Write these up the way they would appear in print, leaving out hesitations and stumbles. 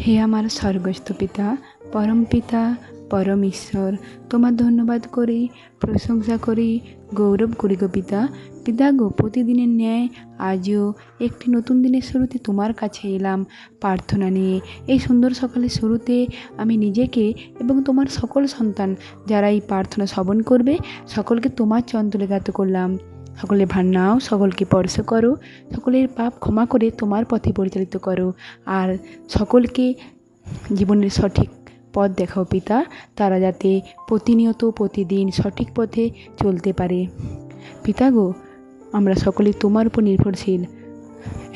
হে আমার স্বর্গস্থ পিতা, পরম পিতা, পরম ঈশ্বর, তোমার ধন্যবাদ করি, প্রশংসা করি, গৌরব করি গো পিতা। পিতা গো, প্রতিদিনের ন্যায় আজও একটি নতুন দিনের শুরুতে তোমার কাছে এলাম প্রার্থনা নিয়ে। এই সুন্দর সকালের শুরুতে আমি নিজেকে এবং তোমার সকল সন্তান যারা এই প্রার্থনা শ্রবণ করবে সকলকে তোমার চরণতলে জ্ঞাত করলাম। সকলে ভার নাও, সকলকে স্পর্শ করো, সকলের পাপ ক্ষমা করে তোমার পথে পরিচালিত করো, আর সকলকে জীবনের সঠিক পথ দেখাও পিতা, তারা যাতে প্রতিনিয়ত প্রতিদিন সঠিক পথে চলতে পারে। পিতা গো, আমরা সকলে তোমার উপর নির্ভরশীল।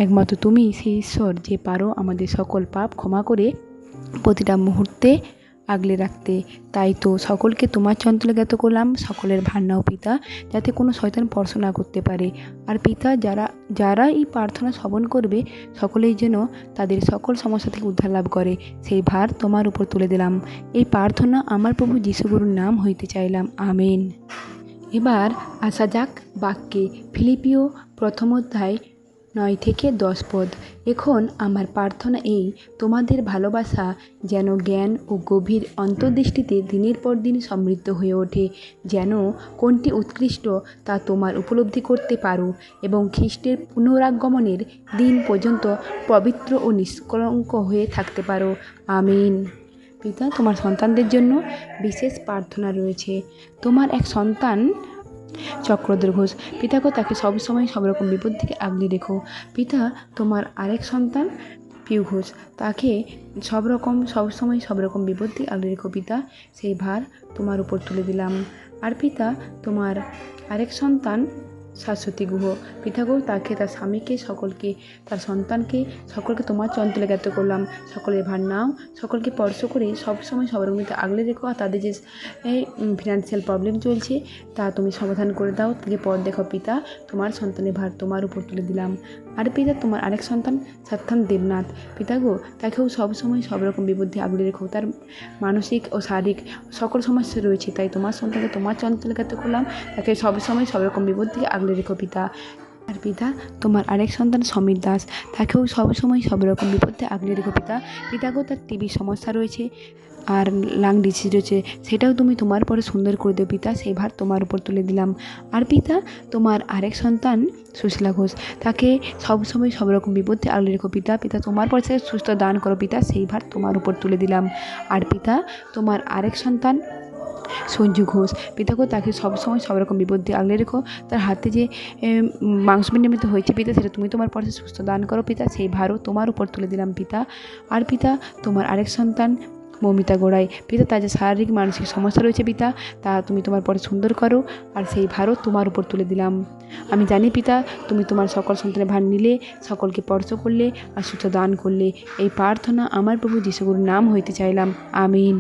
একমাত্র তুমি সেই ঈশ্বর যে পারো আমাদের সকল পাপ ক্ষমা করে প্রতিটা মুহূর্তে আগলে রাখতে। তাই তো সকলকে তোমার চরণতলে জ্ঞাত করলাম, সকলের ভার নাও পিতা, যাতে কোনো শয়তান স্পর্শ না করতে পারে। আর পিতা, যারা এই প্রার্থনা শ্রবণ করবে সকলেই যেন তাদের সকল সমস্যা থেকে উদ্ধার লাভ করে, সেই ভার তোমার উপর তুলে দিলাম। এই প্রার্থনা আমার প্রভু যিশুগুরুর নাম হইতে চাইলাম, আমেন। এবার আসা যাক বাক্যে। ফিলিপিও প্রথম অধ্যায় 9 থেকে 10 পদ। এখন আমার প্রার্থনা এই, তোমাদের ভালোবাসা যেন জ্ঞান ও গভীর অন্তর্দৃষ্টিতে দিনের পর দিন সমৃদ্ধ হয়ে ওঠে, যেন কোনটি উৎকৃষ্ট তা তোমার উপলব্ধি করতে পারো এবং খ্রিস্টের পুনরাগমনের দিন পর্যন্ত পবিত্র ও নিষ্কলঙ্ক হয়ে থাকতে পারো, আমিন। পিতা, তোমার সন্তানদের জন্য বিশেষ প্রার্থনা রয়েছে। তোমার এক সন্তান চক্রধর ঘোষ, পিতা গো, তাকে সবসময় সব রকম বিপদ থেকে আগলে রেখো। পিতা, তোমার আরেক সন্তান পিউ ঘোষ, তাকে সবসময় সব রকম বিপদ থেকে আগলে রেখো পিতা, সেই ভার তোমার উপর তুলে দিলাম। আর পিতা, তোমার আরেক সন্তান শাশ্বতী গুহ, পিতা গো, তাকে, তার স্বামীকে, সকলকে, তার সন্তানকে, সকলকে তোমার চরণতলে জ্ঞাত করলাম। সকলের ভার নাও, সকলকে স্পর্শ করে সবসময় সবার মধ্যে আগলে রেখো। আর তাদের যে ফিনান্সিয়াল প্রবলেম চলছে তা তুমি সমাধান করে দাও, তাকে পথ দেখো পিতা, তোমার সন্তানের ভার তোমার উপর তুলে দিলাম। আর পিতা, তোমার আরেক সন্তান সাত্থান দেবনাথ, পিতা গো, তাকেও সবসময় সব রকম বিপদে আগলে রেখো। তার মানসিক ও শারীরিক সকল সমস্যা রয়েছে, তাই তোমার সন্তানকে তোমার চরণতলে জ্ঞাত করলাম, তাকে সবসময় সব রকম বিপদ থেকে আগলে রেখো পিতা। আর পিতা, তোমার আরেক সন্তান সমীর দাস, তাকেও সবসময় সব রকম বিপদে আগলে রেখো পিতা। পিতা গো, তার টিবি সমস্যা রয়েছে আর লাং ডিজিজ রয়েছে, সেটাও তুমি তোমার পরে সুন্দর করে দেও পিতা, সেই ভার তোমার উপর তুলে দিলাম। আর পিতা, তোমার আরেক সন্তান সুশীলা ঘোষ, তাকে সবসময় সব রকম বিপদে আগলে রেখো পিতা। পিতা, তোমার পরে সুস্থ দান করো পিতা, সেই ভার তোমার উপর তুলে দিলাম। আর পিতা, তোমার আরেক সন্তান সঞ্জু ঘোষ, পিতা গো, তাকে সবসময় সব রকম বিপদ দিয়ে আগলে রেখো। তার হাতে যে মাংসপিণ্ডের মতো হয়েছে পিতা, সেটা তুমি তোমার পরে সুস্থ দান করো পিতা, সেই ভারও তোমার উপর তুলে দিলাম পিতা। আর পিতা, তোমার আরেক সন্তান মমিতা গোড়াই, পিতা, তার যে শারীরিক মানসিক সমস্যা রয়েছে পিতা, তা তুমি তোমার পরে সুন্দর করো, আর সেই ভারও তোমার উপর তুলে দিলাম। আমি জানি পিতা, তুমি তোমার সকল সন্তানের ভার নিলে, সকলকে স্পর্শ করলে আর সুস্থ দান করলে। এই প্রার্থনা আমার প্রভু যিশুগুরুর নাম হইতে চাইলাম, আমিন।